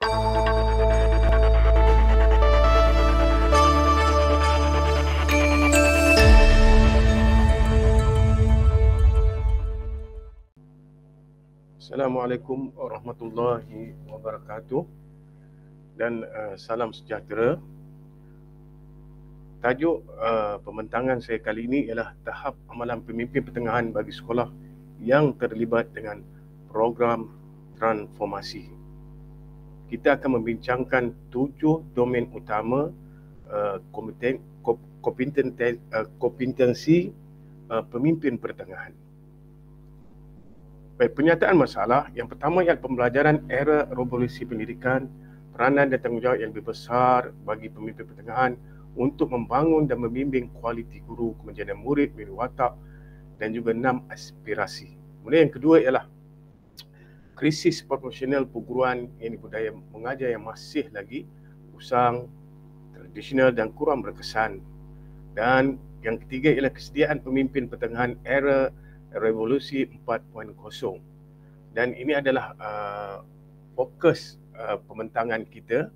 Assalamualaikum warahmatullahi wabarakatuh dan salam sejahtera. Tajuk pembentangan saya kali ini ialah tahap amalan pemimpin pertengahan bagi sekolah yang terlibat dengan program transformasi. Kita akan membincangkan 7 domen utama kompetensi pemimpin pertengahan. Baik, pernyataan masalah. Yang pertama ialah pembelajaran era revolusi pendidikan, peranan dan tanggungjawab yang lebih besar bagi pemimpin pertengahan untuk membangun dan membimbing kualiti guru, kemajuan murid, milik watak dan juga 6 aspirasi. Kemudian yang kedua ialah krisis profesional perguruan yang budaya mengajar yang masih lagi usang, tradisional dan kurang berkesan. Dan yang ketiga ialah kesediaan pemimpin pertengahan era revolusi 4.0. Dan ini adalah fokus pembentangan kita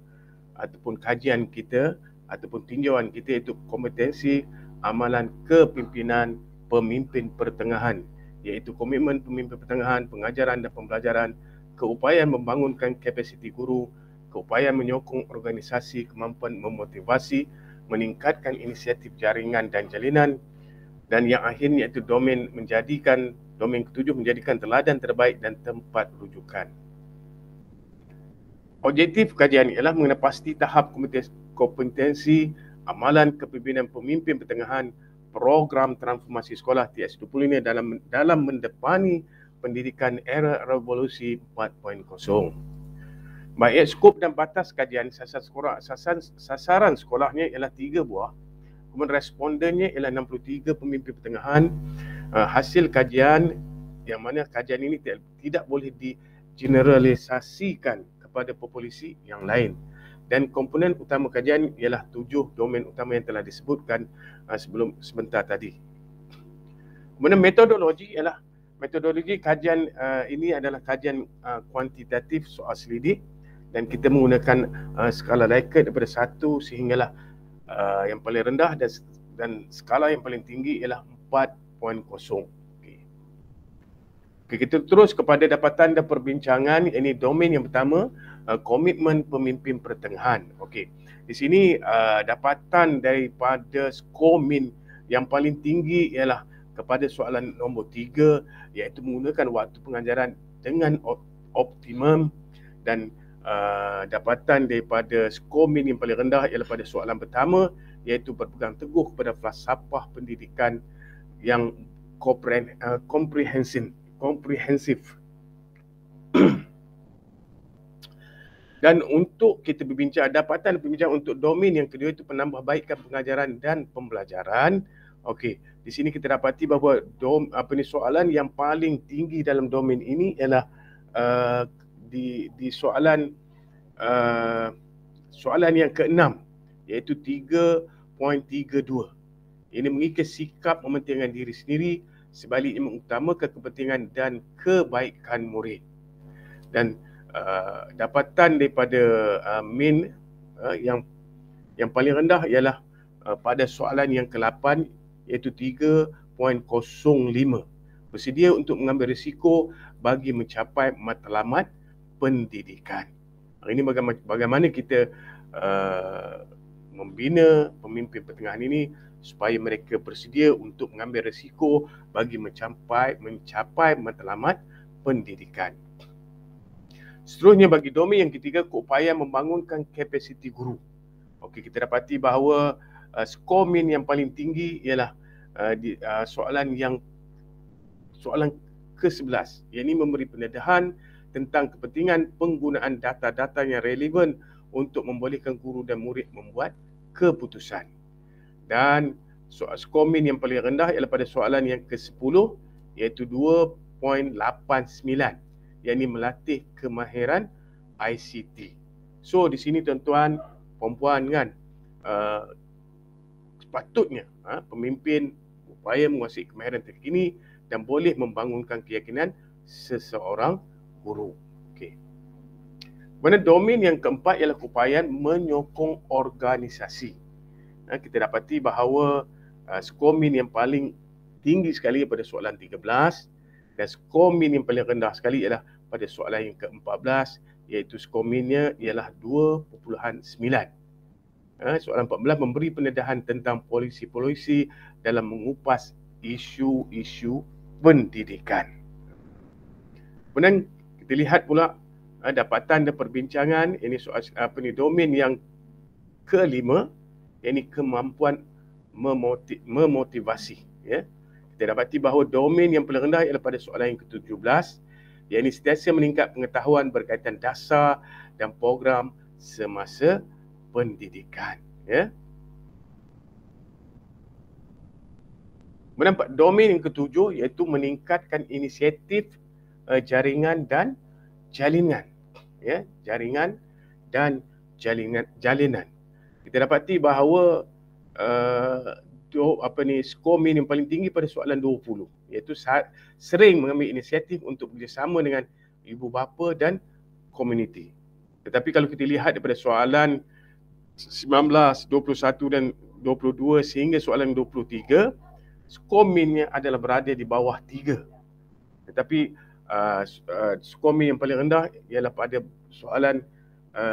ataupun kajian kita ataupun tinjauan kita, iaitu kompetensi amalan kepimpinan pemimpin pertengahan, iaitu komitmen pemimpin pertengahan, pengajaran dan pembelajaran, keupayaan membangunkan kapasiti guru, keupayaan menyokong organisasi, kemampuan memotivasi, meningkatkan inisiatif jaringan dan jalinan, dan yang akhirnya iaitu domen ketujuh menjadikan teladan terbaik dan tempat rujukan. Objektif kajian ialah mengenai pasti tahap kompetensi amalan kepimpinan pemimpin pertengahan program transformasi sekolah TS20 ini dalam mendepani pendidikan era revolusi 4.0. Baik, skop dan batas kajian sasaran sekolahnya ialah 3 buah. Kemudian respondennya ialah 63 pemimpin pertengahan. Hasil kajian yang mana kajian ini tidak boleh digeneralisasikan kepada populasi yang lain. Dan komponen utama kajian ialah 7 domen utama yang telah disebutkan sebentar tadi. Kemudian metodologi kajian ini adalah kajian kuantitatif soal selidik, dan kita menggunakan skala Likert daripada 1 sehinggalah yang paling rendah dan skala yang paling tinggi ialah 4.0. Okey, kita terus kepada dapatan dan perbincangan. Ini domain yang pertama, komitmen pemimpin pertengahan. Okey, di sini dapatan daripada skomin yang paling tinggi ialah kepada soalan nombor 3, iaitu menggunakan waktu pengajaran dengan optimum, dan dapatan daripada skomin yang paling rendah ialah pada soalan pertama, iaitu berpegang teguh kepada falsafah pendidikan yang komprehensif. Dan untuk kita berbincang dapatan untuk domain yang kedua, itu penambahbaikan pengajaran dan pembelajaran. Okey, di sini kita dapati bahawa soalan yang paling tinggi dalam domain ini ialah di soalan yang ke-6, iaitu 3.32. Ini mengikis sikap mementingkan diri sendiri, sebaliknya mengutamakan kepentingan dan kebaikan murid. Dan dapatan daripada min yang paling rendah ialah pada soalan yang ke-8, iaitu 3.05. Bersedia untuk mengambil risiko bagi mencapai matlamat pendidikan. Ini bagaimana kita membina pemimpin pertengahan ini supaya mereka bersedia untuk mengambil risiko bagi mencapai matlamat pendidikan. Seterusnya, bagi domain yang ketiga, keupayaan membangunkan kapasiti guru. Okey, kita dapati bahawa skomin yang paling tinggi ialah soalan ke-11, iaitu memberi pendedahan tentang kepentingan penggunaan data-data yang relevan untuk membolehkan guru dan murid membuat keputusan. Dan skomin yang paling rendah ialah pada soalan yang ke-10, iaitu 2.89, iaitu melatih kemahiran ICT. So di sini tuan-tuan, puan-puan kan, sepatutnya pemimpin upaya menguasai kemahiran terkini dan boleh membangunkan keyakinan seseorang guru. Okey. Kemudian domain yang keempat ialah keupayaan menyokong organisasi. Kita dapati bahawa skor min yang paling tinggi sekali pada soalan 13 dan skor min yang paling rendah sekali ialah pada soalan yang ke-14, iaitu skor minnya ialah 2.9. Soalan 14 memberi pendedahan tentang polisi-polisi dalam mengupas isu-isu pendidikan. Kemudian kita lihat pula dapatan dan perbincangan, ini soal domain yang kelima, iaitu kemampuan memotivasi. Kita dapati bahawa domain yang paling rendah ialah pada soalan yang ke-17, iaitu sentiasa meningkat pengetahuan berkaitan dasar dan program semasa pendidikan. Kemudian domain yang ke-7 iaitu meningkatkan inisiatif jaringan dan jalinan. Jaringan dan jalinan. Kita dapati bahawa skor min yang paling tinggi pada soalan 20, iaitu sering mengambil inisiatif untuk bekerjasama dengan ibu bapa dan komuniti. Tetapi kalau kita lihat daripada soalan 19, 21 dan 22 sehingga soalan 23, skor minnya adalah berada di bawah 3. Tetapi skor min yang paling rendah ialah pada soalan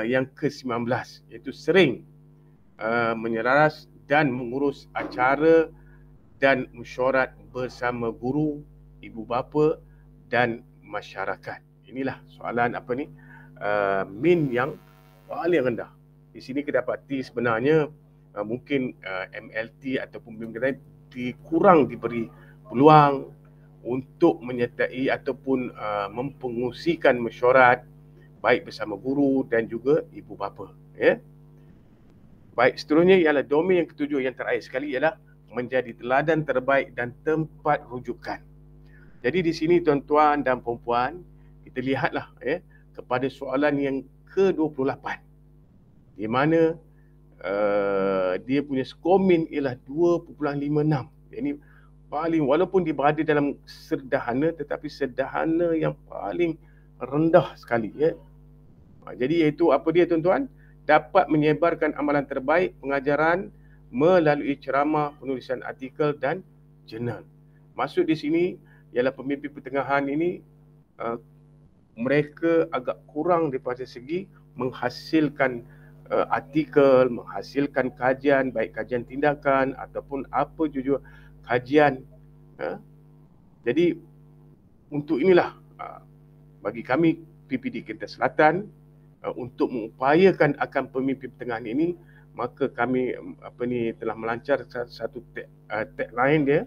yang ke-19, iaitu sering menyelaras dan mengurus acara dan mesyuarat bersama guru, ibu bapa dan masyarakat. Inilah soalan min yang paling rendah. Di sini kita dapati sebenarnya mungkin MLT ataupun BIM kurang diberi peluang untuk menyertai ataupun mempengusikan mesyuarat baik bersama guru dan juga ibu bapa. Baik, seterusnya ialah domain yang ke-7 yang terakhir sekali ialah menjadi teladan terbaik dan tempat rujukan. Jadi di sini tuan-tuan dan puan-puan, kita lihatlah kepada soalan yang ke-28, di mana dia punya skor min ialah 2.56. Ini paling, walaupun dia berada dalam sederhana, tetapi sederhana yang paling rendah sekali. Jadi iaitu apa dia tuan-tuan? Dapat menyebarkan amalan terbaik pengajaran melalui ceramah, penulisan artikel dan jurnal. Maksud di sini ialah pemimpin pertengahan ini mereka agak kurang daripada segi menghasilkan artikel, menghasilkan kajian, baik kajian tindakan ataupun apa jujur kajian. Jadi untuk inilah bagi kami PPD Kelantan Selatan untuk mengupayakan akan pemimpin pertengahan ini, maka kami telah melancar satu tagline dia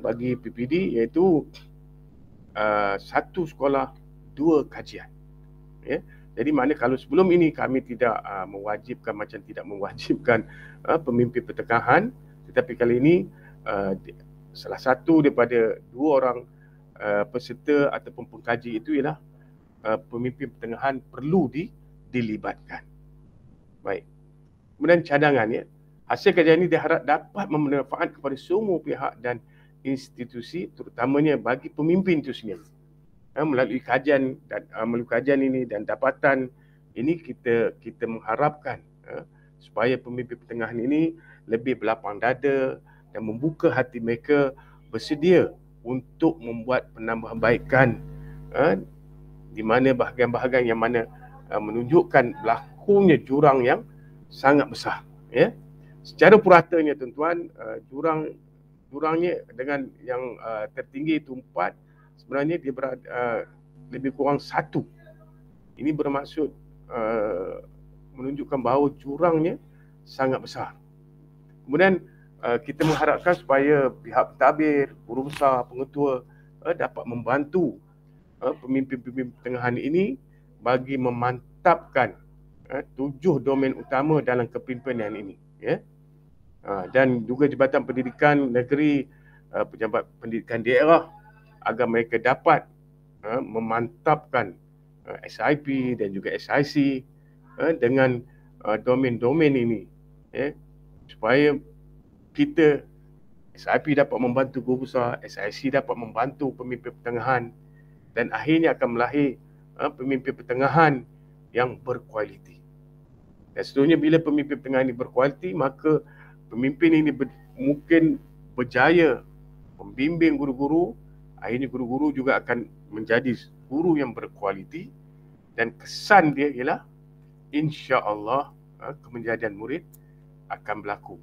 bagi PPD, iaitu satu sekolah dua kajian. Jadi mana kalau sebelum ini kami tidak mewajibkan pemimpin pertengahan, tetapi kali ini salah satu daripada dua orang peserta ataupun pengkaji itu ialah pemimpin pertengahan perlu dilibatkan. Baik. Kemudian cadangan, hasil kajian ini diharap dapat memberi manfaat kepada semua pihak dan institusi, terutamanya bagi pemimpin itu sendiri. Melalui kajian ini dan dapatan ini kita mengharapkan supaya pemimpin pertengahan ini lebih berlapang dada dan membuka hati mereka bersedia untuk membuat penambahbaikan di mana bahagian-bahagian yang mana menunjukkan berlakunya jurang yang sangat besar. Secara puratanya tuan-tuan, jurangnya dengan yang tertinggi itu 4, sebenarnya dia berada lebih kurang 1. Ini bermaksud menunjukkan bahawa jurangnya sangat besar. Kemudian kita mengharapkan supaya pihak pentadbir, guru besar, pengetua dapat membantu pemimpin-pemimpin pertengahan ini bagi memantapkan 7 domain utama dalam kepimpinan ini. Dan juga Jabatan Pendidikan Negeri, Pejabat Pendidikan Daerah, agar mereka dapat memantapkan SIP dan juga SIC dengan domain-domain ini, supaya kita SIP dapat membantu guru besar, SIC dapat membantu pemimpin pertengahan, dan akhirnya akan melahir pemimpin pertengahan yang berkualiti. Dan seterusnya, bila pemimpin pertengahan ini berkualiti, maka pemimpin ini mungkin berjaya membimbing guru-guru. Akhirnya guru-guru juga akan menjadi guru yang berkualiti, dan kesan dia ialah insya-Allah kemenjadian murid akan berlaku.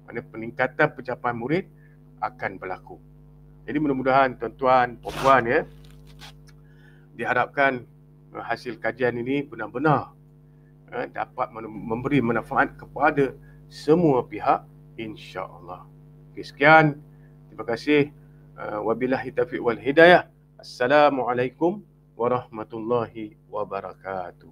Maksudnya peningkatan pencapaian murid akan berlaku. Jadi mudah-mudahan tuan-tuan, puan-puan ya, diharapkan hasil kajian ini benar-benar dapat memberi manfaat kepada semua pihak, insya-Allah. Okay, sekian. Terima kasih. Wabillahi taufiq wal hidayah. Assalamualaikum warahmatullahi wabarakatuh.